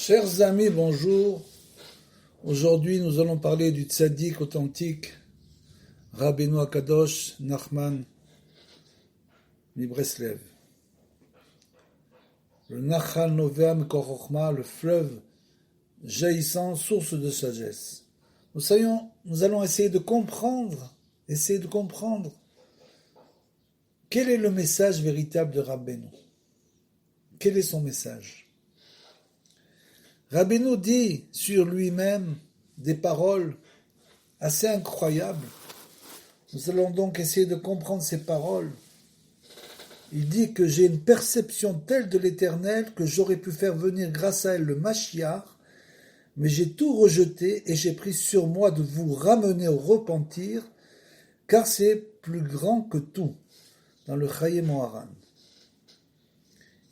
Chers amis, bonjour. Aujourd'hui, nous allons parler du tzaddik authentique, Rabbeinu Akadosh Nachman Mibreslev. Le Nachal Novea Mekor Chochma, le fleuve jaillissant, source de sagesse. Nous allons essayer de comprendre quel est le message véritable de Rabbeinu. Quel est son message? Rabbeinu dit sur lui-même des paroles assez incroyables. Nous allons donc essayer de comprendre ces paroles. Il dit que j'ai une perception telle de l'Éternel que j'aurais pu faire venir grâce à elle le Mashiach, mais j'ai tout rejeté et j'ai pris sur moi de vous ramener au repentir, car c'est plus grand que tout, dans le Chayei Moharan.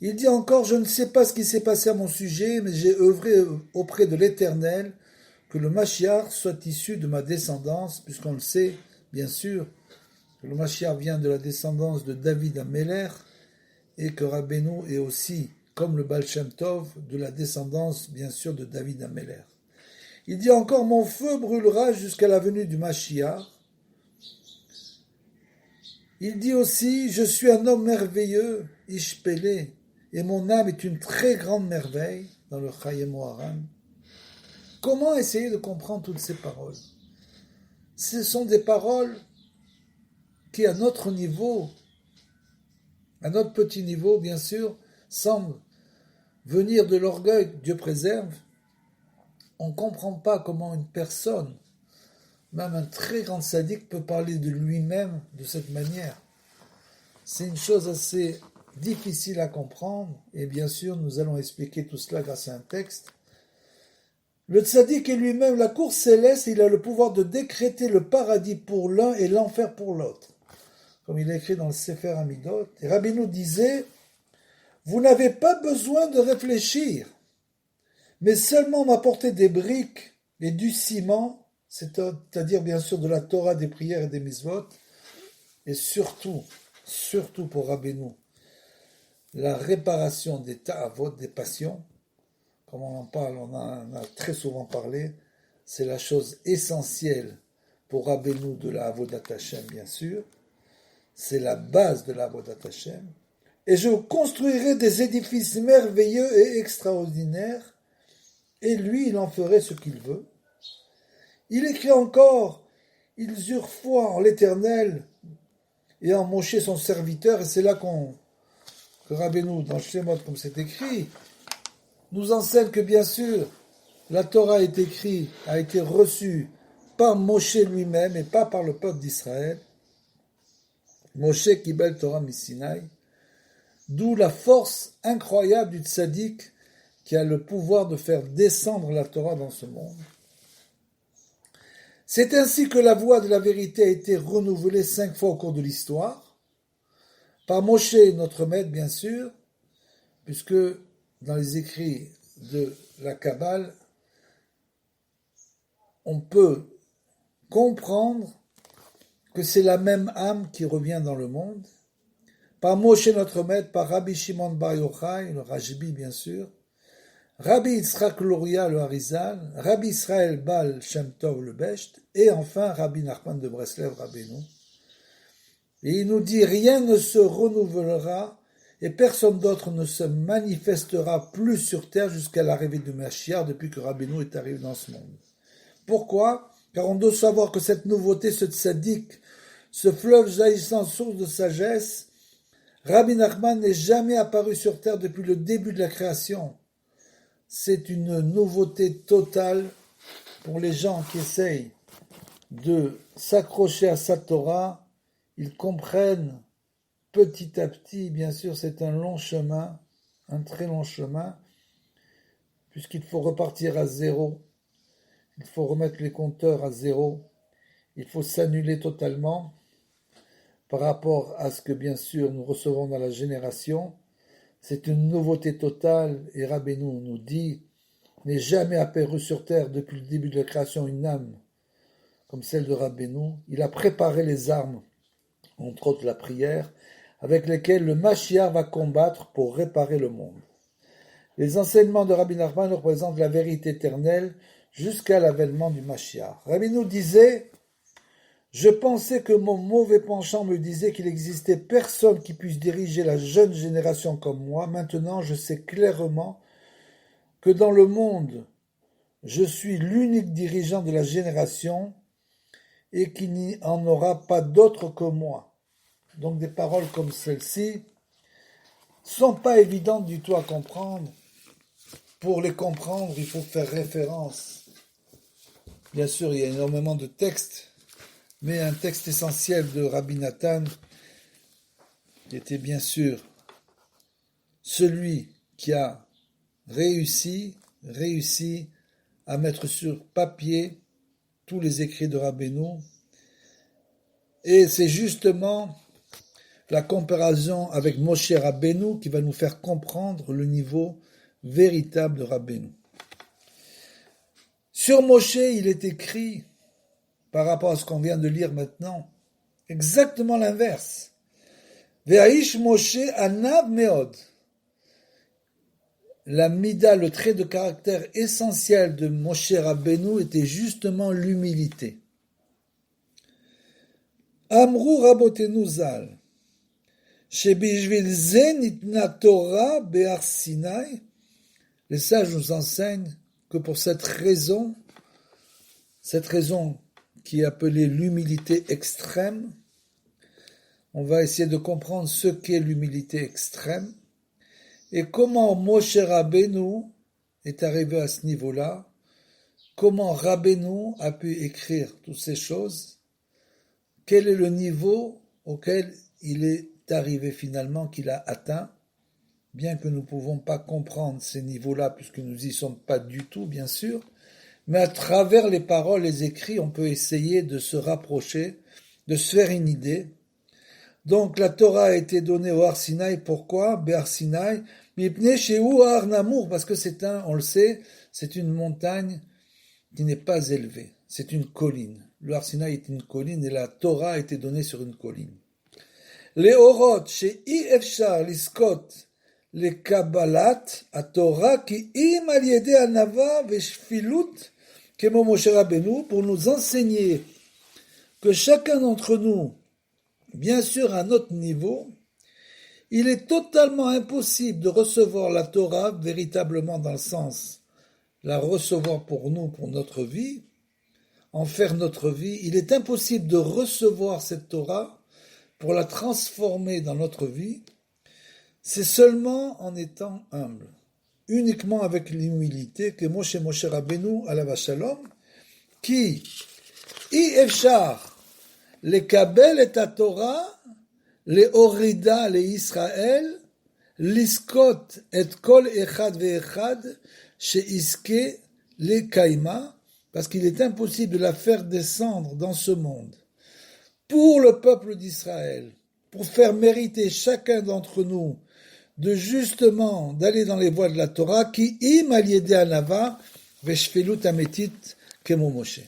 Il dit encore, je ne sais pas ce qui s'est passé à mon sujet, mais j'ai œuvré auprès de l'Éternel que le Mashiach soit issu de ma descendance, puisqu'on le sait, bien sûr, que le Mashiach vient de la descendance de David Ameler, et que Rabbeinu est aussi, comme le Baal Shem Tov, de la descendance, bien sûr, de David Ameler. Il dit encore, mon feu brûlera jusqu'à la venue du Mashiach. Il dit aussi, je suis un homme merveilleux, Ishpélé, et mon âme est une très grande merveille, dans le Chayei Moharan. Comment essayer de comprendre toutes ces paroles? Ce sont des paroles qui, à notre niveau, à notre petit niveau, bien sûr, semblent venir de l'orgueil, Dieu préserve. On ne comprend pas comment une personne, même un très grand sadique, peut parler de lui-même de cette manière. C'est une chose assez difficile à comprendre, et bien sûr, nous allons expliquer tout cela grâce à un texte. Le tzaddik est lui-même la cour céleste, il a le pouvoir de décréter le paradis pour l'un et l'enfer pour l'autre, comme il est écrit dans le Sefer Amidot. Et Rabbeinu disait, vous n'avez pas besoin de réfléchir, mais seulement m'apporter des briques et du ciment, c'est-à-dire bien sûr de la Torah, des prières et des mitzvot, et surtout pour Rabbeinu, la réparation des ta'avot, des passions, comme on en parle, on en a très souvent parlé, c'est la chose essentielle pour Rabbeinu de la Avodat Hashem, bien sûr, c'est la base de la Avodat Hashem, et je construirai des édifices merveilleux et extraordinaires, et lui, il en ferait ce qu'il veut. Il écrit encore, ils eurent foi en l'Éternel et en Moshe son serviteur, et c'est là que Rabbeinu, dans le Shemot, comme c'est écrit, nous enseigne que bien sûr, la Torah a été reçue par Moshe lui-même et pas par le peuple d'Israël. Moshe Kibel Torah Misinaï, d'où la force incroyable du tzaddik qui a le pouvoir de faire descendre la Torah dans ce monde. C'est ainsi que la voie de la vérité a été renouvelée 5 fois au cours de l'histoire, par Moshe, notre maître, bien sûr, puisque dans les écrits de la Kabbale, on peut comprendre que c'est la même âme qui revient dans le monde, par Moshe, notre maître, par Rabbi Shimon Bar Yochai, le Rajbi, bien sûr, Rabbi Yitzhak Luria, le Harizal, Rabbi Israël Baal Shem Tov, le Besht, et enfin Rabbi Nachman de Breslev, Rabbeinu. Et il nous dit, rien ne se renouvellera et personne d'autre ne se manifestera plus sur terre jusqu'à l'arrivée du Mashiach depuis que Rabbeinu est arrivé dans ce monde. Pourquoi? Car on doit savoir que cette nouveauté, ce tzaddik, ce fleuve jaillissant source de sagesse, Rabbi Nachman n'est jamais apparu sur terre depuis le début de la création. C'est une nouveauté totale pour les gens qui essayent de s'accrocher à sa Torah. Ils comprennent petit à petit, bien sûr, c'est un long chemin, un très long chemin, puisqu'il faut repartir à zéro, il faut remettre les compteurs à zéro, il faut s'annuler totalement par rapport à ce que, bien sûr, nous recevons dans la génération. C'est une nouveauté totale, et Rabbeinu nous dit, n'est jamais apparu sur terre depuis le début de la création une âme comme celle de Rabbeinu. Il a préparé les armes, entre autres la prière, avec lesquelles le Mashiach va combattre pour réparer le monde. Les enseignements de Rabbi Nachman représentent la vérité éternelle jusqu'à l'avènement du Mashiach. Rabbi nous disait, je pensais que mon mauvais penchant me disait qu'il n'existait personne qui puisse diriger la jeune génération comme moi. Maintenant, je sais clairement que dans le monde, je suis l'unique dirigeant de la génération et qu'il n'y en aura pas d'autre que moi. Donc des paroles comme celle-ci sont pas évidentes du tout à comprendre. Pour les comprendre, il faut faire référence. Bien sûr, il y a énormément de textes, mais un texte essentiel de Rabbi Nathan était bien sûr celui qui a réussi à mettre sur papier tous les écrits de Rabbeinu. Et c'est justement la comparaison avec Moshe Rabbeinu qui va nous faire comprendre le niveau véritable de Rabbeinu. Sur Moshe, il est écrit, par rapport à ce qu'on vient de lire maintenant, exactement l'inverse. Ve'aish Moshe anav meod. La mida, le trait de caractère essentiel de Moshe Rabbeinu était justement l'humilité. Amrou Rabotenu Zal, Shebishvil ze nitna Torah be'ar Sinai. Les sages nous enseignent que pour cette raison qui est appelée l'humilité extrême, on va essayer de comprendre ce qu'est l'humilité extrême et comment Moshe Rabbeinu est arrivé à ce niveau-là, comment Rabbeinu a pu écrire toutes ces choses, quel est le niveau auquel il est arrivé finalement, qu'il a atteint, bien que nous ne pouvons pas comprendre ces niveaux-là, puisque nous n'y sommes pas du tout, bien sûr, mais à travers les paroles, les écrits, on peut essayer de se rapprocher, de se faire une idée. Donc la Torah a été donnée au Har Sinaï, pourquoi? Be'ar Sinaï, mipnei shehu har namour, parce que on le sait, c'est une montagne qui n'est pas élevée, c'est une colline. Le Har Sinaï est une colline et la Torah a été donnée sur une colline. Les orot, she'i efshar liskot, les kabbalat, à Torah, qui im al yedei anava veshfilut, kemo Moshe Rabbeinu, pour nous enseigner que chacun d'entre nous, bien sûr à notre niveau, il est totalement impossible de recevoir la Torah véritablement dans le sens, la recevoir pour nous, pour notre vie, en faire notre vie. Il est impossible de recevoir cette Torah pour la transformer dans notre vie. C'est seulement en étant humble, uniquement avec l'humilité que Moshe Rabbeinu alav shalom, qui i efshar lekabel et Torah, le orida le Israël, liskot et kol echad ve'echad sheiske le kaima, parce qu'il est impossible de la faire descendre dans ce monde pour le peuple d'Israël, pour faire mériter chacun d'entre nous de justement d'aller dans les voies de la Torah, qui im al yedei anava veshfilut ametit kemo Moshe.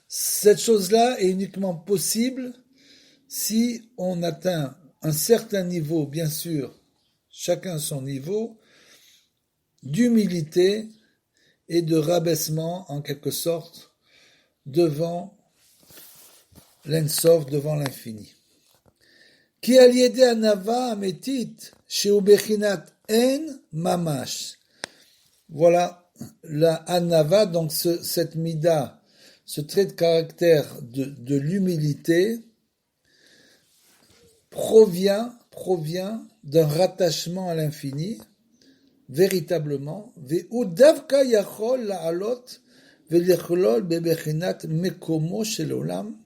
Cette chose-là est uniquement possible si on atteint un certain niveau, bien sûr, chacun son niveau, d'humilité et de rabaissement, en quelque sorte, devant l'Ensof, devant l'infini. Ki al yedei anava ametit sheu bechinat en mamash. Voilà la anava, donc cette mida, ce trait de caractère de l'humilité provient d'un rattachement à l'infini, véritablement. Ve'u davka yachol la'alot ve'lechlol bebechinat mekomo shel olam.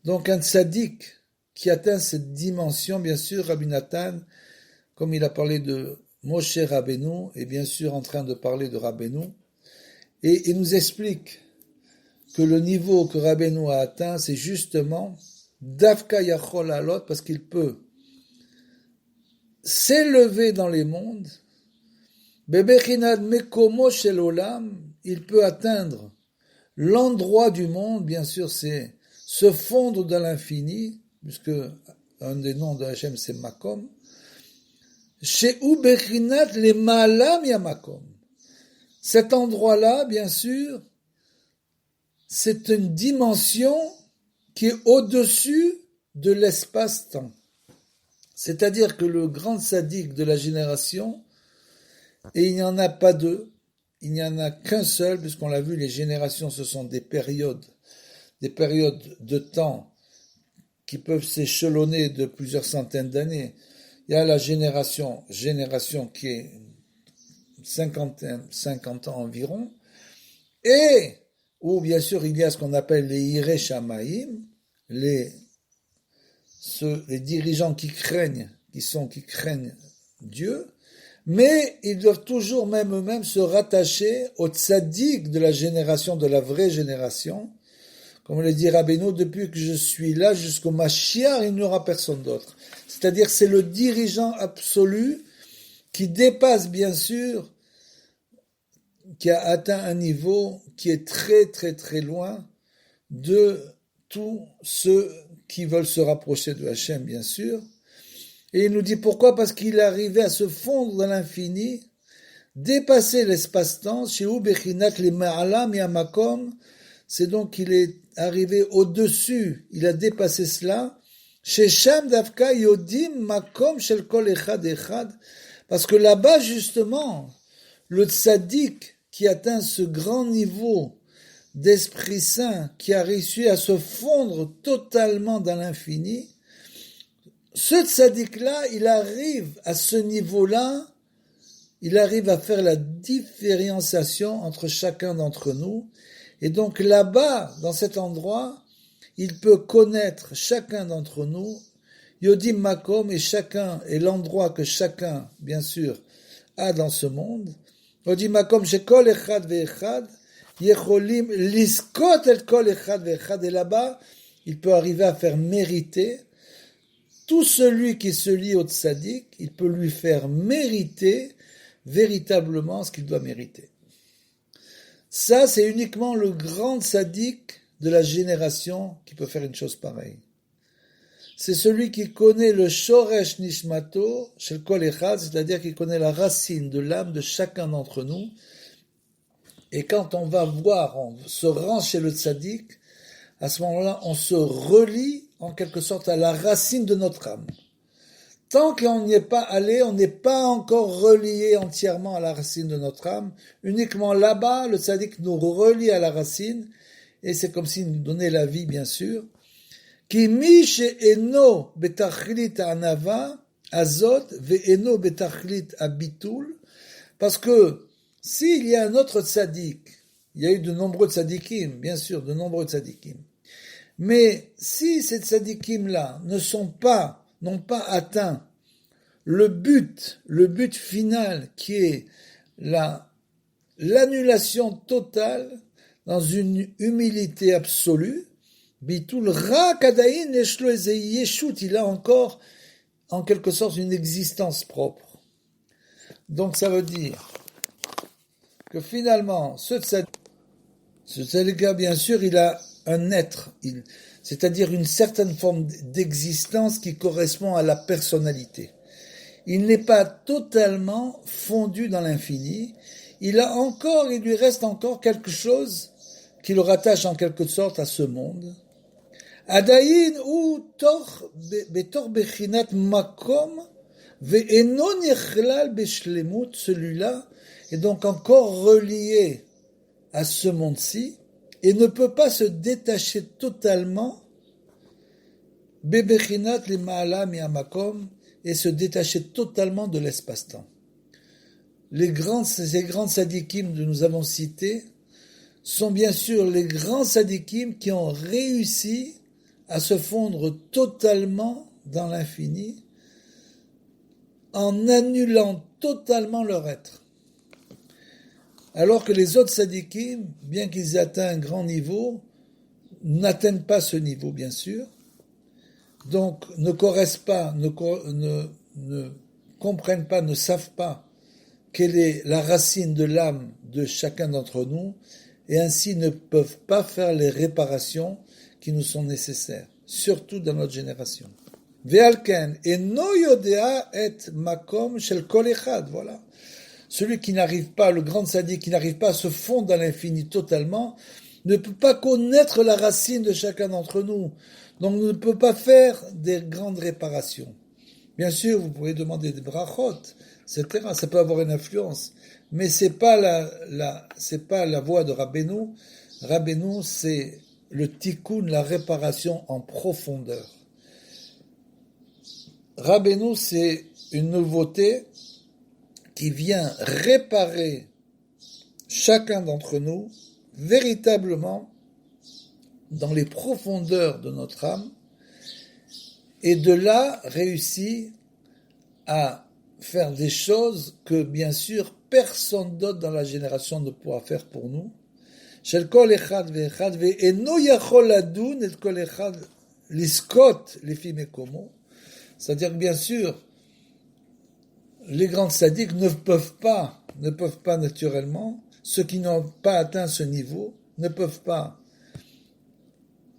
Donc un tzaddik qui atteint cette dimension, bien sûr, Rabbi Nathan, comme il a parlé de Moshe Rabbeinu, est bien sûr en train de parler de Rabbeinu, et il nous explique que le niveau que Rabbeinu a atteint, c'est justement Davka Yachol Alot, parce qu'il peut s'élever dans les mondes, Bebechinad Mekomo Shel Olam, il peut atteindre l'endroit du monde, bien sûr, c'est se fondre dans l'infini, puisque un des noms de Hachem c'est Makom, Shehu bechinat lema'ala mi'amakom. Cet endroit-là, bien sûr, c'est une dimension qui est au-dessus de l'espace-temps. C'est-à-dire que le grand sadique de la génération, et il n'y en a pas deux, il n'y en a qu'un seul, puisqu'on l'a vu, les générations, ce sont des périodes de temps qui peuvent s'échelonner de plusieurs centaines d'années. Il y a la génération qui est 50 ans environ, et où bien sûr il y a ce qu'on appelle les Hirei Shamaim, les dirigeants qui craignent Dieu, mais ils doivent toujours même eux-mêmes se rattacher au tzaddik de la génération, de la vraie génération. Comme le dit Rabbeinu, depuis que je suis là jusqu'au Mashiach, il n'y aura personne d'autre. C'est-à-dire c'est le dirigeant absolu qui dépasse bien sûr, qui a atteint un niveau qui est très très très loin de tous ceux qui veulent se rapprocher de Hachem, bien sûr. Et il nous dit pourquoi? Parce qu'il est arrivé à se fondre dans l'infini, dépasser l'espace-temps, Shehu bechinat lema'ala mi'amakom, c'est donc qu'il est arrivé au-dessus, il a dépassé cela, Shesham davka yodim makom shel kol echad echad, parce que là-bas, justement, le tzaddik qui atteint ce grand niveau d'Esprit Saint, qui a réussi à se fondre totalement dans l'infini, ce tzaddik-là, il arrive à ce niveau-là, il arrive à faire la différenciation entre chacun d'entre nous, et donc là-bas, dans cet endroit, il peut connaître chacun d'entre nous, Yodim Makom, et l'endroit que chacun, bien sûr, a dans ce monde, Yodim Makom, shekol echad ve'echad, yecholim liskot et kol echad ve'echad, et là-bas, il peut arriver à faire mériter tout celui qui se lie au tzaddik, il peut lui faire mériter véritablement ce qu'il doit mériter. Ça, c'est uniquement le grand tzaddik de la génération qui peut faire une chose pareille. C'est celui qui connaît le shoresh nishmato shel kol echad, c'est-à-dire qui connaît la racine de l'âme de chacun d'entre nous. Et quand on va voir, on se rend chez le tzaddik, à ce moment-là, on se relie en quelque sorte à la racine de notre âme. Tant qu'on n'y est pas allé, on n'est pas encore relié entièrement à la racine de notre âme. Uniquement là-bas, le tzaddik nous relie à la racine, et c'est comme s'il nous donnait la vie, bien sûr. Ki mi she'eno betachlit ha'anava azot ve'eno betachlit habitul, parce que s'il y a un autre tzaddik, il y a eu de nombreux tzaddikim, bien sûr, de nombreux tzaddikim, mais si ces tzaddikim-là n'ont pas atteint le but final qui est l'annulation totale dans une humilité absolue, bitul rak adayin yeshlo eze yeshut, il a encore en quelque sorte une existence propre. Donc ça veut dire que finalement ce tzaddik, bien sûr, il a un être, c'est-à-dire une certaine forme d'existence qui correspond à la personnalité. Il n'est pas totalement fondu dans l'infini, il lui reste encore quelque chose qui le rattache en quelque sorte à ce monde. Adayin ou betor bechinat makom ve'eno nichlal beshlemut, celui-là est donc encore relié à ce monde-ci, et ne peut pas se détacher totalement, bebechinat lema'ala mi'amakom, et se détacher totalement de l'espace-temps. Ces grands tzaddikim que nous avons cités sont bien sûr les grands tzaddikim qui ont réussi à se fondre totalement dans l'infini, en annulant totalement leur être. Alors que les autres tzaddikim, bien qu'ils aient atteint un grand niveau, n'atteignent pas ce niveau, bien sûr, donc ne comprennent pas, ne savent pas quelle est la racine de l'âme de chacun d'entre nous, et ainsi ne peuvent pas faire les réparations qui nous sont nécessaires, surtout dans notre génération. Ve'alken eno yodea et makom shel kol echad. Voilà. Celui qui n'arrive pas, le grand sadique, qui n'arrive pas à se fondre dans l'infini totalement, ne peut pas connaître la racine de chacun d'entre nous. Donc ne peut pas faire des grandes réparations. Bien sûr, vous pouvez demander des brachot, etc. Ça peut avoir une influence. Mais c'est pas c'est pas la voie de Rabbeinu. Rabbeinu, c'est le tikkun, la réparation en profondeur. Rabbeinu, c'est une nouveauté qui vient réparer chacun d'entre nous véritablement dans les profondeurs de notre âme et de là réussit à faire des choses que bien sûr personne d'autre dans la génération ne pourra faire pour nous. Shel kol echad ve'echad ve'eno yachol ladun et kol echad liskot lefi mekomo. C'est-à-dire que bien sûr les grands sadiques ne peuvent pas naturellement, ceux qui n'ont pas atteint ce niveau, ne peuvent pas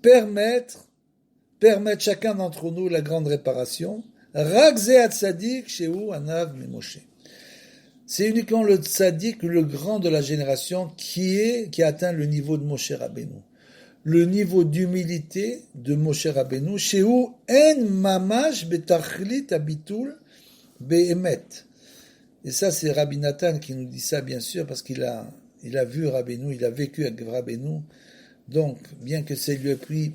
permettre chacun d'entre nous la grande réparation. Rak ze hatzadik shehu anav mimoshe. C'est uniquement le tzaddik, le grand de la génération, qui a atteint le niveau de Moshe Rabbeinu. Le niveau d'humilité de Moshe Rabbeinu, shehu en mamash betachlit abitul be'emet. Et ça, c'est Rabbi Nathan qui nous dit ça, bien sûr, parce qu'il a vu Rabbeinu, il a vécu avec Rabbeinu. Donc, bien que ça lui ait pris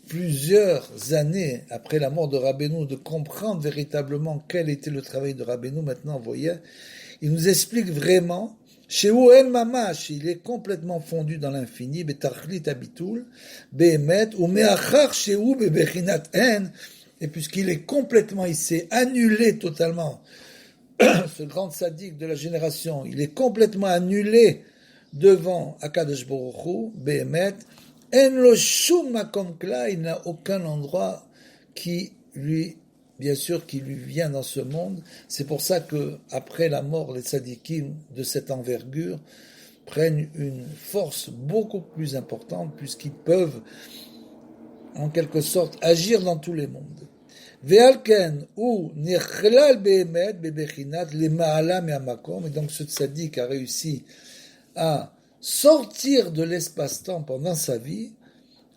plusieurs années après la mort de Rabbeinu de comprendre véritablement quel était le travail de Rabbeinu, maintenant, vous voyez, il nous explique vraiment, chez Oen Mamash, il est complètement fondu dans l'infini, Betachlit Abitul, Behemet, ou Meachar chez Ou Bebechinat En, et puisqu'il est complètement, il s'est annulé totalement, ce grand sadique de la génération, il est complètement annulé devant Akadosh Baruch Hu, Behemet, En lo shum makom kla, il n'a aucun endroit qui lui, bien sûr, qui lui vient dans ce monde. C'est pour ça que après la mort, les tzadikim de cette envergure prennent une force beaucoup plus importante puisqu'ils peuvent, en quelque sorte, agir dans tous les mondes. Ve'alken ou nichlal behemet bebechinat le ma'ala me'amakom, et donc ce tzadik a réussi à sortir de l'espace-temps pendant sa vie,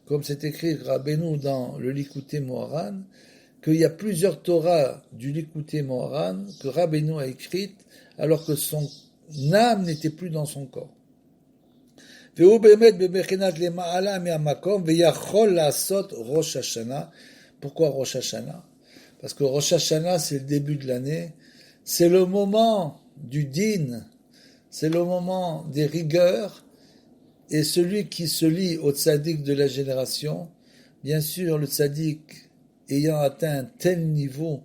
comme c'est écrit Rabbeinu dans le Likutei Moharan, qu'il y a plusieurs Torahs du Likutei Moharan que Rabbeinu a écrites alors que son âme n'était plus dans son corps. Pourquoi Rosh Hashanah? Parce que Rosh Hashanah, c'est le début de l'année, c'est le moment du din, c'est le moment des rigueurs, et celui qui se lie au tzaddik de la génération, bien sûr, le tzaddik ayant atteint un tel niveau,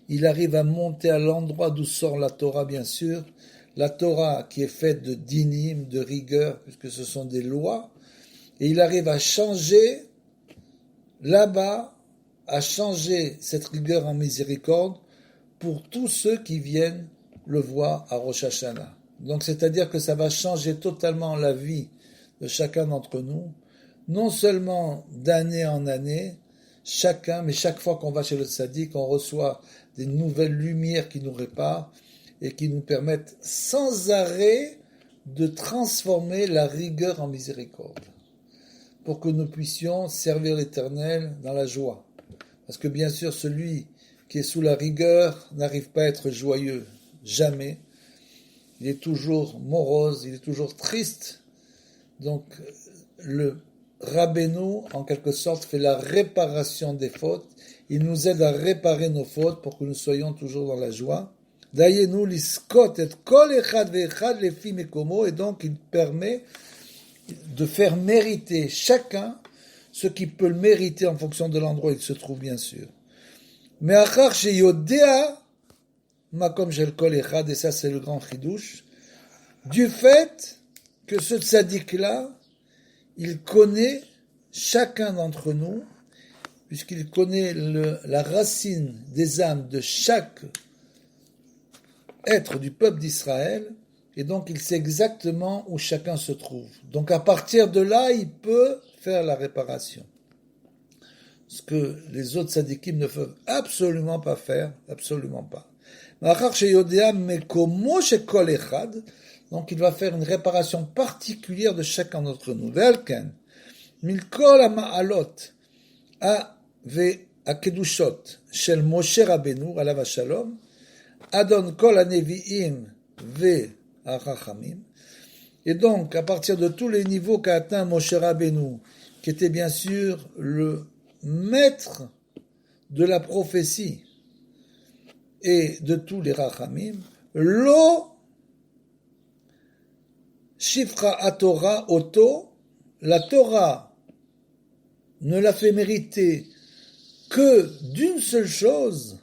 il arrive à monter à l'endroit d'où sort la Torah, bien sûr, la Torah qui est faite de dinim, de rigueur, puisque ce sont des lois, et il arrive à changer là-bas, à changer cette rigueur en miséricorde pour tous ceux qui viennent le voir à Rosh Hashanah. Donc, c'est-à-dire que ça va changer totalement la vie de chacun d'entre nous, non seulement d'année en année, chacun, mais chaque fois qu'on va chez le tzaddik, on reçoit des nouvelles lumières qui nous réparent et qui nous permettent sans arrêt de transformer la rigueur en miséricorde, pour que nous puissions servir l'Éternel dans la joie. Parce que bien sûr, celui qui est sous la rigueur n'arrive pas à être joyeux, jamais. Il est toujours morose, il est toujours triste. Donc, le Rabbeinu, en quelque sorte, fait la réparation des fautes. Il nous aide à réparer nos fautes pour que nous soyons toujours dans la joie. Dayenu liskot et kol echad ve'echad lefi mekomo, et donc il permet de faire mériter chacun ce qui peut le mériter en fonction de l'endroit où il se trouve, bien sûr. Mais achar sheyodea makom shel kol echad, et ça c'est le grand chidouche, du fait que ce tzaddik-là, il connaît chacun d'entre nous, puisqu'il connaît la racine des âmes de chaque être du peuple d'Israël, et donc il sait exactement où chacun se trouve. Donc à partir de là, il peut faire la réparation. ce que les autres tzadikim ne peuvent absolument pas faire, absolument pas. Donc il va faire une réparation particulière de chacun d'entre nous. Velken, milkol ha'ma'alot ha'kedushot shel Moshe Rabbeinu alav hashalom, adon kol ha'nevi'im ve'hachachamim. Et donc, à partir de tous les niveaux qu'a atteint Moshe Rabbeinu, qui était bien sûr le maître de la prophétie et de tous les rachamim, lo shifra atorah oto, la Torah ne l'a fait mériter que d'une seule chose,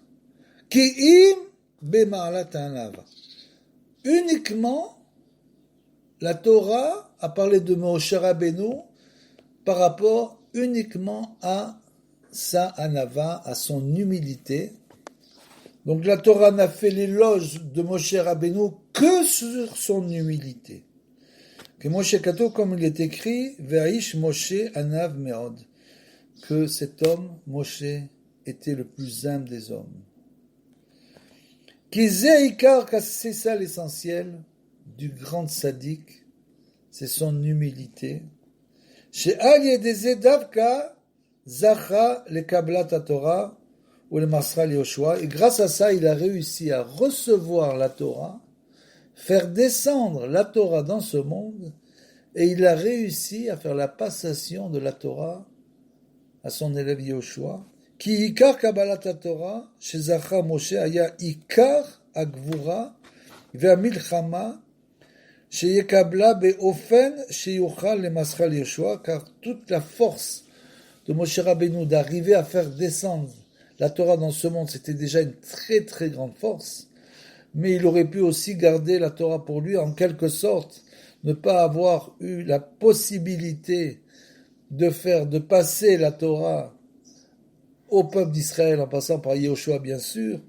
ki im bema'alat ha'anava. Uniquement, la Torah a parlé de Moshe Rabbeinu par rapport uniquement à sa anava, à son humilité. Donc la Torah n'a fait l'éloge de Moshe Rabbeinu que sur son humilité. Que Moshe Kato, comme il est écrit, Ve'aish Moshe anav me'od, que cet homme, Moshe, était le plus humble des hommes. Ki ze ikar, c'est ça l'essentiel du grand sadique, c'est son humilité. Chez Ali des Davka, Zacha le Kablat Torah ou le Masral Yoshua, et grâce à ça, il a réussi à recevoir la Torah, faire descendre la Torah dans ce monde, et il a réussi à faire la passation de la Torah à son élève Yoshua. Ki Ikar Kabbalat Torah, chez Zacha Moshe, aya Ikar Agvura, Ve'amilchama, chez Yekabla Be'ofen, chez Yochal le Masral Yoshua, car toute la force de Moshe Rabbeinu d'arriver à faire descendre la Torah dans ce monde, c'était déjà une très très grande force, mais il aurait pu aussi garder la Torah pour lui, en quelque sorte, ne pas avoir eu la possibilité de passer la Torah au peuple d'Israël, en passant par Yoshua bien sûr.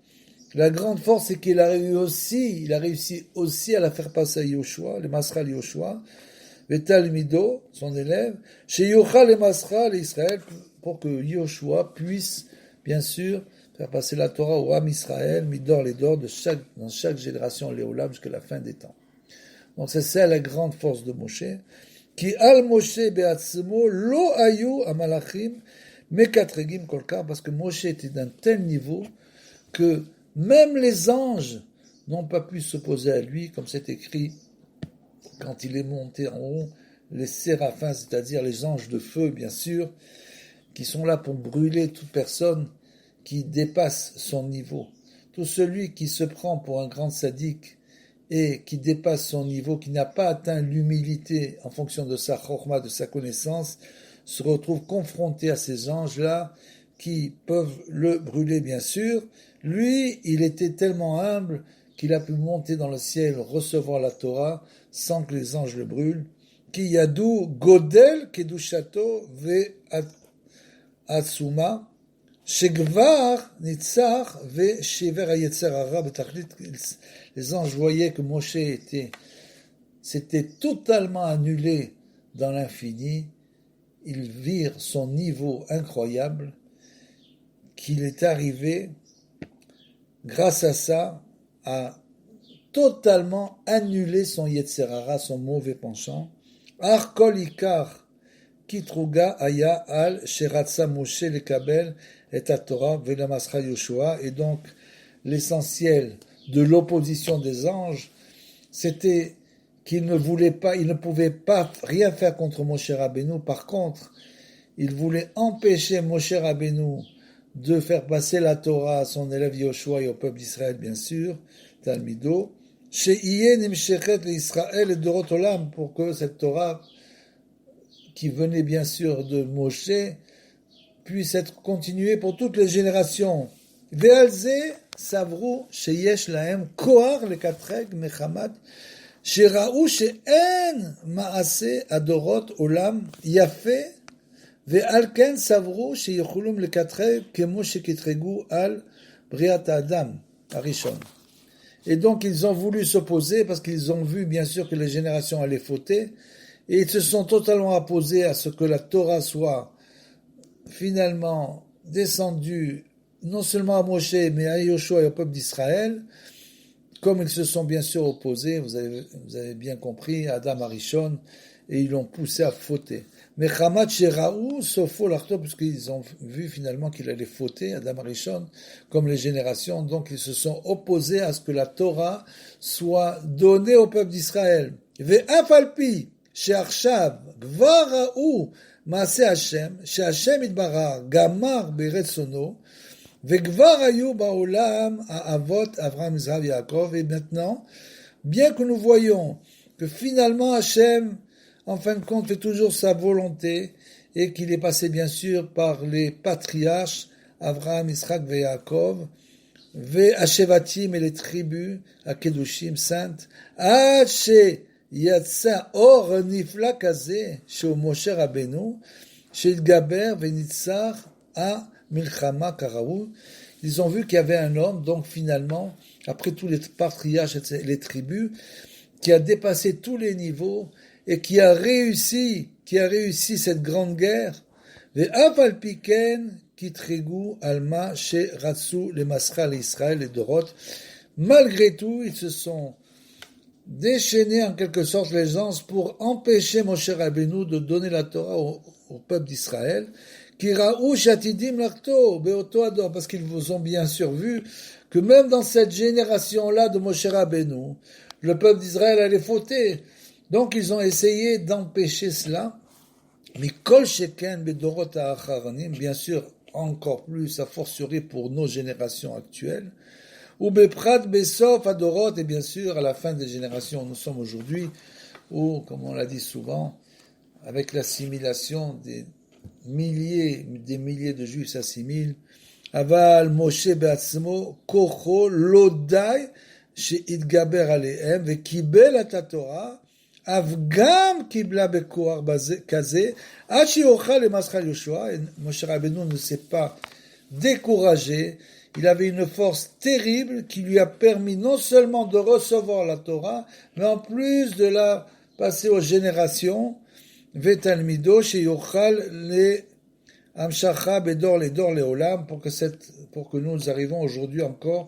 La grande force, c'est qu'il a réussi aussi à la faire passer à Yoshua, le Masral Yoshua, Vetal Mido, son élève, chez Yochal le Masral Israël, pour que Yoshua puisse, bien sûr, faire passer la Torah au Ham Israël, Midor les Dor, dans chaque génération, Léolam, jusqu'à la fin des temps. Donc c'est ça la grande force de Moshe, qui al Moshe be'atzmo lo ayu amalachim mekatregim kolkar, parce que Moshe était d'un tel niveau que même les anges n'ont pas pu s'opposer à lui, comme c'est écrit quand il est monté en haut, les séraphins, c'est-à-dire les anges de feu, bien sûr, qui sont là pour brûler toute personne qui dépasse son niveau. Tout celui qui se prend pour un grand sadique et qui dépasse son niveau, qui n'a pas atteint l'humilité en fonction de sa chorma, de sa connaissance, se retrouve confronté à ces anges-là qui peuvent le brûler, bien sûr. Lui, il était tellement humble qu'il a pu monter dans le ciel, recevoir la Torah, sans que les anges le brûlent. Ki yadou godel kedushato ve atsuma, shegvar nitzach ve shever hayetzer hara betachlit. Les anges voyaient que Moshe s'était totalement annulé dans l'infini. Ils virent son niveau incroyable, qu'il est arrivé, grâce à ça, à totalement annuler son Yetzer Hara, son mauvais penchant. Ar kol ikar kitruga aya al sheratza Moshe lekabel et Torah vela masra Yoshua. Et donc, l'essentiel de l'opposition des anges, c'était qu'il ne pouvait pas rien faire contre Moshe Rabbeinu. Par contre, il voulait empêcher Moshe Rabbeinu de faire passer la Torah à son élève Yoshua et au peuple d'Israël, bien sûr, Talmido, chez Iyen Imshechet l'Israël et de Rotolam, pour que cette Torah, qui venait bien sûr de Moshe, puisse être continuée pour toutes les générations. Ve'alze savru sheyesh lahem koar lekatreg mechamat שראו שאין מעשה הדורות עולם יפה ועל כן סברו שיכולים לקטרג כמו שקטרגו על בריאת האדם הראשון. Et donc ils ont voulu s'opposer parce qu'ils ont vu bien sûr que les générations allaient fauter et ils se sont totalement opposés à ce que la Torah soit finalement descendu non seulement à Moshe, mais à Yoshua et au peuple d'Israël, comme ils se sont bien sûr opposés, vous avez bien compris, à Adam Arishon, et ils l'ont poussé à fauter. Mais Chamat Sheraou, Sofo Larto, puisqu'ils ont vu finalement qu'il allait fauter, Adam Arishon, comme les générations, donc ils se sont opposés à ce que la Torah soit donnée au peuple d'Israël. Ve'af alpi, she'arshav, gvar ra'u, ma'aseh Hashem, she'Hashem itbarach, gamar beretzono, Vegvar ayu baolam à Avot, Avraham, Israël, Yaakov. Et maintenant, bien que nous voyons que finalement Hachem, en fin de compte, fait toujours sa volonté et qu'il est passé bien sûr par les patriarches, Avraham, Israël et Yaakov, Ve Hashevatim et les tribus, à Kedushim, saintes, Hache Yatsa Or Nifla Kaze, chez Moshe Rabbeinu, chez Gaber, Venitzar, à Milchama Karaou, ils ont vu qu'il y avait un homme, donc finalement, après tous les patriarches et les tribus, qui a dépassé tous les niveaux et qui a réussi cette grande guerre. Ve'aval piken kitregu alma chez Ratsu les Masra Israël et Dorot. Malgré tout, ils se sont déchaînés en quelque sorte les gens pour empêcher Moshe Rabbeinu de donner la Torah au peuple d'Israël. Parce qu'ils vous ont bien sûr vu que même dans cette génération-là de Moshe Rabbeinu, le peuple d'Israël allait fauter. Donc ils ont essayé d'empêcher cela. Mais Kol Sheken Bedorot Ha'acharanim, bien sûr, encore plus, a fortiori pour nos générations actuelles. Ou Beprat Besof Adorot, et bien sûr, à la fin des générations où nous sommes aujourd'hui, où, comme on l'a dit souvent, avec l'assimilation des milliers de juifs s'assimilent. Aval Moshe Beatzmo Kocho Lodai she'itgaber alehem ve'kibel et Torah avgam kibla bekoar kaze ad she'ochal le'maschal Yoshua. Moshe Rabbeinu ne s'est pas découragé. Il avait une force terrible qui lui a permis non seulement de recevoir la Torah, mais en plus de la passer aux générations. Vetalmido chez Yochal le Amshacha Bedor le Dor le Olam, pour que nous arrivons aujourd'hui encore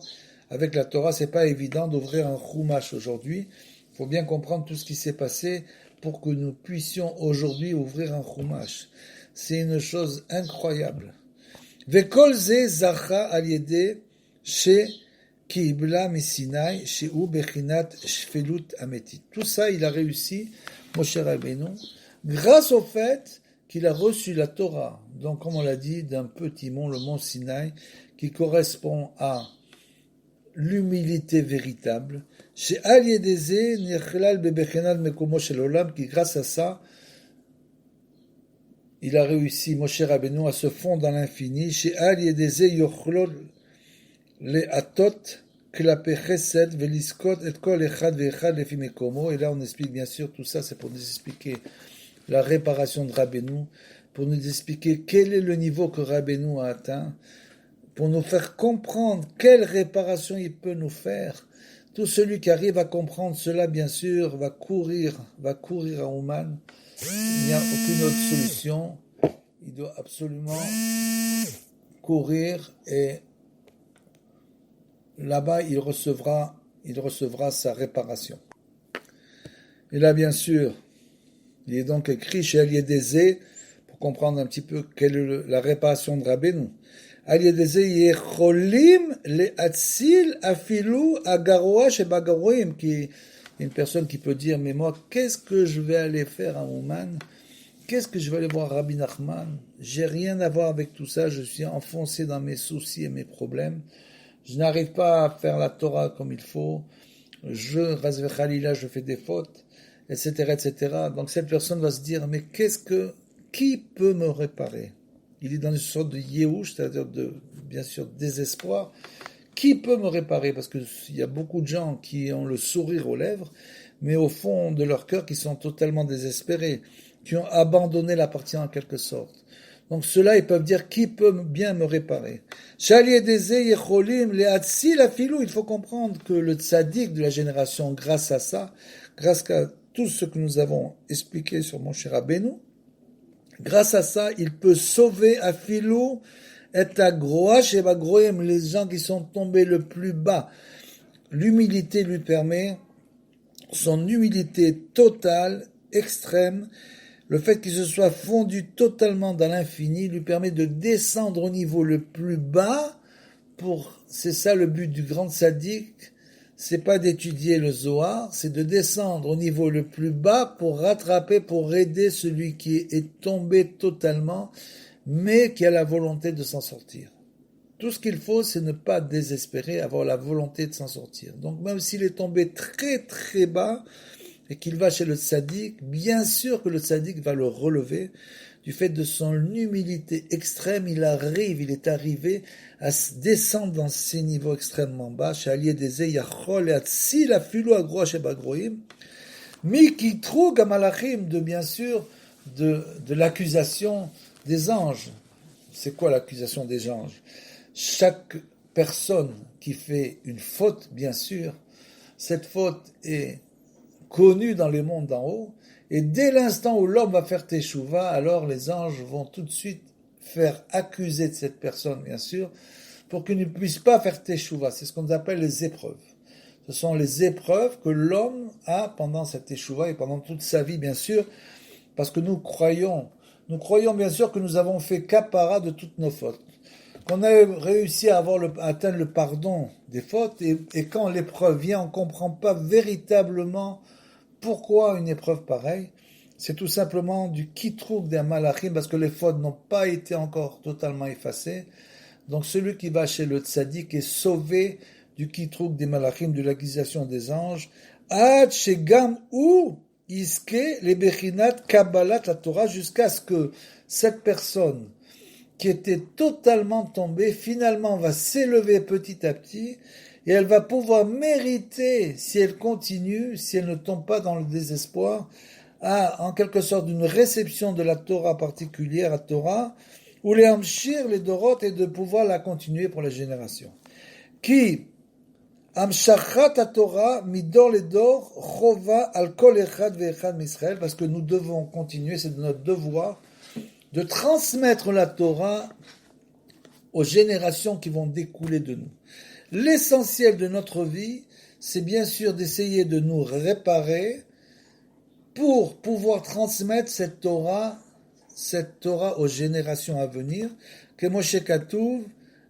avec la Torah. C'est pas évident d'ouvrir un Chumash aujourd'hui. Il faut bien comprendre tout ce qui s'est passé pour que nous puissions aujourd'hui ouvrir un Chumash. C'est une chose incroyable. Vekol ze zacha al yede chez Kibla Misinai chez U Bechinat Shfelut Ametit. Tout ça, il a réussi, Moshe Rabbeinu, grâce au fait qu'il a reçu la Torah, donc comme on l'a dit, d'un petit mont, le mont Sinaï, qui correspond à l'humilité véritable, chez Al Yedeze Nechlal Bebechenad Mekomo Shel Olam, qui grâce à ça, il a réussi, Moshe Rabbeinu, à se fondre dans l'infini, chez Al Yedeze Yochlol Le Atot Klape Chesed Veliskot Et Kol Echad Ve'echad Lefi Mekomo. Et là on explique bien sûr tout ça, c'est pour nous expliquer la réparation de Rabbeinu, pour nous expliquer quel est le niveau que Rabbeinu a atteint, pour nous faire comprendre quelle réparation il peut nous faire. Tout celui qui arrive à comprendre cela, bien sûr, va courir à Ouman. Il n'y a aucune autre solution. Il doit absolument courir et là-bas il recevra sa réparation. Et là, bien sûr, il est donc écrit chez Aliédézé, pour comprendre un petit peu quelle est la réparation de Rabbeinu. Aliédézé yecholim le atzil afilu agaroa shebagaroim, qui est une personne qui peut dire, mais moi, qu'est-ce que je vais aller faire à Ouman? Qu'est-ce que je vais aller voir Rabbi Nachman? J'ai rien à voir avec tout ça, je suis enfoncé dans mes soucis et mes problèmes. Je n'arrive pas à faire la Torah comme il faut. Je fais des fautes, etc., etc. Donc cette personne va se dire, mais qui peut me réparer? Il est dans une sorte de yéhouch, c'est-à-dire bien sûr, désespoir. Qui peut me réparer? Parce qu'il y a beaucoup de gens qui ont le sourire aux lèvres, mais au fond de leur cœur, qui sont totalement désespérés, qui ont abandonné la partie en quelque sorte. Donc ceux-là, ils peuvent dire, qui peut bien me réparer? Il faut comprendre que le tzaddik de la génération, grâce à ça, grâce à tout ce que nous avons expliqué sur Moshe Rabbeinu, grâce à ça, il peut sauver Afilou Et agroa chez bagroim, les gens qui sont tombés le plus bas. L'humilité lui permet, son humilité totale, extrême, le fait qu'il se soit fondu totalement dans l'infini lui permet de descendre au niveau le plus bas c'est ça le but du grand sadique, c'est pas d'étudier le Zohar, c'est de descendre au niveau le plus bas pour rattraper, pour aider celui qui est tombé totalement, mais qui a la volonté de s'en sortir. Tout ce qu'il faut, c'est ne pas désespérer, avoir la volonté de s'en sortir. Donc même s'il est tombé très très bas, et qu'il va chez le tzaddik, bien sûr que le tzaddik va le relever. Du fait de son humilité extrême, il est arrivé à descendre dans ces niveaux extrêmement bas. Chez Alié des Yachol et Atzil Afilu Agro Shebagroim, Miki Trug Amalachim, bien sûr, de l'accusation des anges. C'est quoi l'accusation des anges? Chaque personne qui fait une faute, bien sûr, cette faute est connu dans les mondes d'en haut, et dès l'instant où l'homme va faire teshuva, alors les anges vont tout de suite faire accuser de cette personne, bien sûr, pour qu'il ne puisse pas faire teshuva. C'est ce qu'on appelle les épreuves. Ce sont les épreuves que l'homme a pendant cette teshuva et pendant toute sa vie, bien sûr, parce que nous croyons bien sûr que nous avons fait kapara de toutes nos fautes, qu'on a réussi à atteindre le pardon des fautes, et quand l'épreuve vient, on ne comprend pas véritablement pourquoi une épreuve pareille. C'est tout simplement du kitrouk des malachim, parce que les fautes n'ont pas été encore totalement effacées. Donc celui qui va chez le tzaddik est sauvé du kitrouk des malachim, de l'accusation des anges. Ad shegam ou iske les bechinat kabbalat la Torah, jusqu'à ce que cette personne qui était totalement tombée, finalement va s'élever petit à petit, et elle va pouvoir mériter, si elle continue, si elle ne tombe pas dans le désespoir, à, en quelque sorte, une réception de la Torah particulière, la Torah, ou les amshir, les dorotes, et de pouvoir la continuer pour la génération. Qui, amshachat la Torah, midor les dor, chova al kol echad ve'echad m'Israël, parce que nous devons continuer, c'est de notre devoir, de transmettre la Torah aux générations qui vont découler de nous. L'essentiel de notre vie, c'est bien sûr d'essayer de nous réparer pour pouvoir transmettre cette Torah aux générations à venir. Que Moshe Katuv,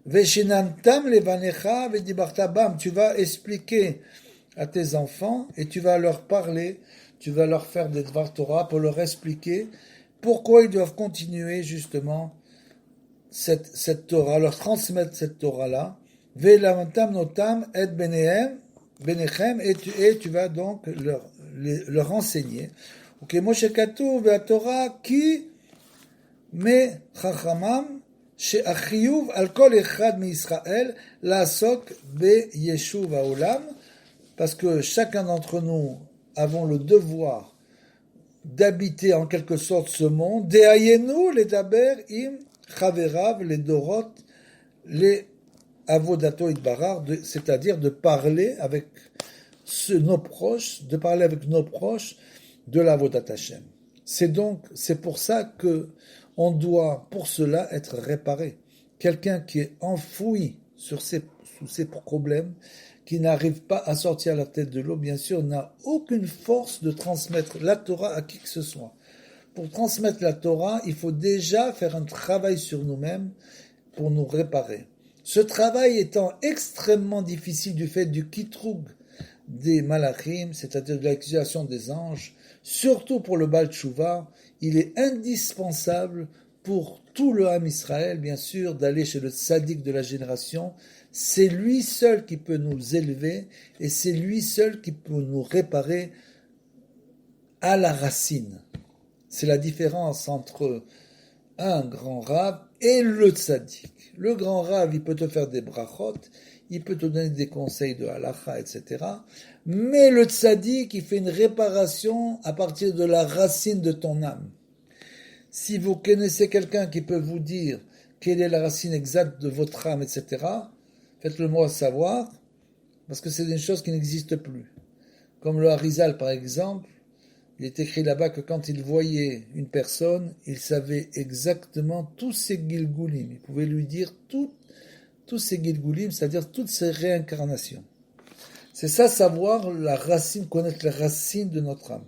Veshinantam levanecha vedibarta bam, tu vas expliquer à tes enfants et tu vas leur parler, tu vas leur faire des Dvar Torah pour leur expliquer pourquoi ils doivent continuer justement cette Torah, leur transmettre cette Torah-là. Ve'lamantam notam et benechem, et tu vas donc leur enseigner. Ok, Moshe Katuv ve'a Torah ki me chachamam she'achiyuv al kol echad mi'Israël la'asok be'yeshuv ha'olam, parce que chacun d'entre nous avons le devoir d'habiter en quelque sorte ce monde, de'ayenu les daber im chaverav les dorot les avodato itbarar, c'est-à-dire de parler avec nos proches, de l'avodat Hashem. C'est pour ça que on doit, pour cela, être réparé. Quelqu'un qui est enfoui sous ses problèmes, qui n'arrive pas à sortir la tête de l'eau, bien sûr, n'a aucune force de transmettre la Torah à qui que ce soit. Pour transmettre la Torah, il faut déjà faire un travail sur nous-mêmes pour nous réparer. Ce travail étant extrêmement difficile du fait du kitroug des malachim, c'est-à-dire de l'accusation des anges, surtout pour le Baal Tshuva, il est indispensable pour tout le Ham Israël, bien sûr, d'aller chez le tzaddik de la génération. C'est lui seul qui peut nous élever et c'est lui seul qui peut nous réparer à la racine. C'est la différence entre un grand rave et le tzaddik. Le grand rave, il peut te faire des brachot, il peut te donner des conseils de halacha, etc. Mais le tzaddik, il fait une réparation à partir de la racine de ton âme. Si vous connaissez quelqu'un qui peut vous dire quelle est la racine exacte de votre âme, etc., faites-le moi savoir, parce que c'est des choses qui n'existent plus. Comme le Harizal, par exemple, Il est écrit là-bas que quand il voyait une personne, il savait exactement tous ses gilgulim. Il pouvait lui dire tous ses gilgulim, c'est-à-dire toutes ses réincarnations. C'est ça, savoir la racine, connaître les racines de notre âme.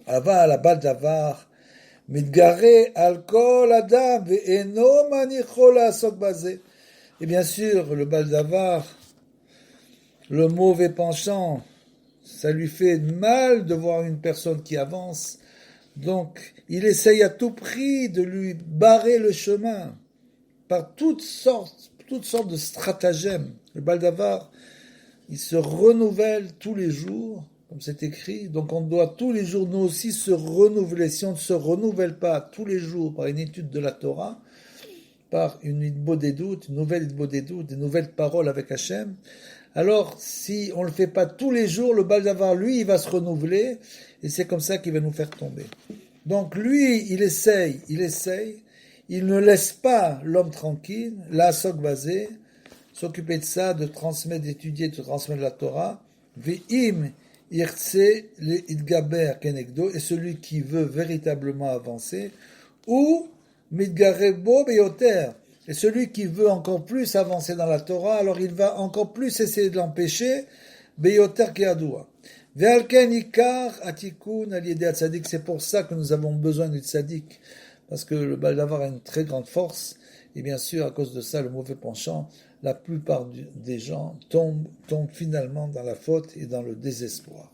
Ava la baldavar, mitgare al kol adam ve'eno manicho la'asok bazeh. Et bien sûr, le baldavar, le mauvais penchant, ça lui fait mal de voir une personne qui avance. Donc, il essaye à tout prix de lui barrer le chemin par toutes sortes de stratagèmes. Le baldavar, il se renouvelle tous les jours, comme c'est écrit. Donc, on doit tous les jours, nous aussi, se renouveler. Si on ne se renouvelle pas tous les jours par une étude de la Torah, par une hitbodedut, une nouvelle hitbodedut, des nouvelles paroles avec Hachem, alors si on ne le fait pas tous les jours, le baldavar, lui, il va se renouveler, et c'est comme ça qu'il va nous faire tomber. Donc lui, il essaye, il ne laisse pas l'homme tranquille, la sok basé, s'occuper de ça, de transmettre, d'étudier, de transmettre la Torah, ve'im irtse le idgaber kenegdo, et celui qui veut véritablement avancer, ou midgarebo beyoter, et celui qui veut encore plus avancer dans la Torah, alors il va encore plus essayer de l'empêcher, beyoter keadoua. Ve'alken ikar atikun aliede atzadik, c'est pour ça que nous avons besoin du tzadik, parce que le baldavar a une très grande force, et bien sûr, à cause de ça, le mauvais penchant, la plupart des gens tombent finalement dans la faute et dans le désespoir.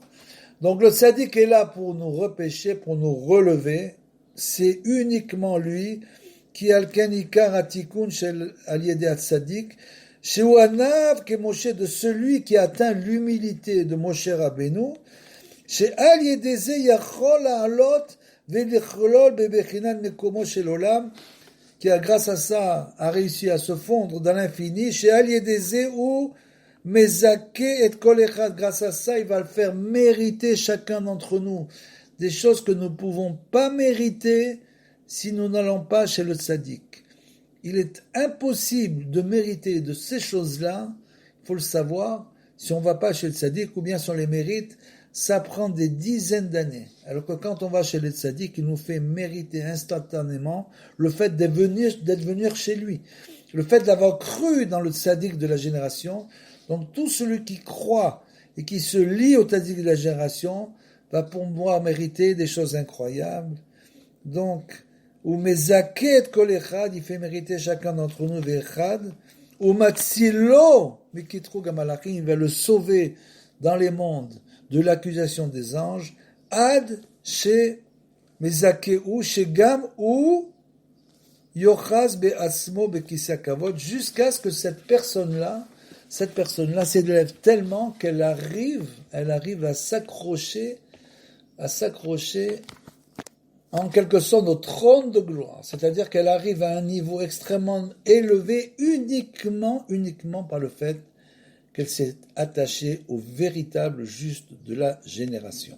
Donc le tzaddik est là pour nous repêcher, pour nous relever. C'est uniquement lui qui a le kenikar atikun shel aliede tzaddik, chez Ouanav que Moshe, de celui qui atteint l'humilité de Moshe Rabbeinu, chez aliedeze yachol alot velichlol bebechinan mekomo shel olam, qui a grâce à ça a réussi à se fondre dans l'infini, chez aliedeze ou mezake et kol echad, grâce à ça il va le faire mériter chacun d'entre nous des choses que nous ne pouvons pas mériter si nous n'allons pas chez le tzaddik. Il est impossible de mériter de ces choses-là, il faut le savoir, si on ne va pas chez le tzaddik, ou bien si on les mérite, ça prend des dizaines d'années. Alors que quand on va chez le tzaddik, il nous fait mériter instantanément le fait d'être venu chez lui, le fait d'avoir cru dans le tzaddik de la génération. Donc tout celui qui croit et qui se lie au tzaddik de la génération va pouvoir mériter des choses incroyables. Donc, ou mezaket kol echad, il fait mériter chacun d'entre nous vechad, ou matzilo mikitru gamalachim, il va le sauver dans les mondes de l'accusation des anges, ad she mezakeu shegam ou yochaz be'asmo bekisya kavod, jusqu'à ce que cette personne-là s'élève tellement qu'elle arrive à s'accrocher en quelque sorte au trône de gloire, c'est-à-dire qu'elle arrive à un niveau extrêmement élevé uniquement par le fait qu'elle s'est attachée au véritable juste de la génération.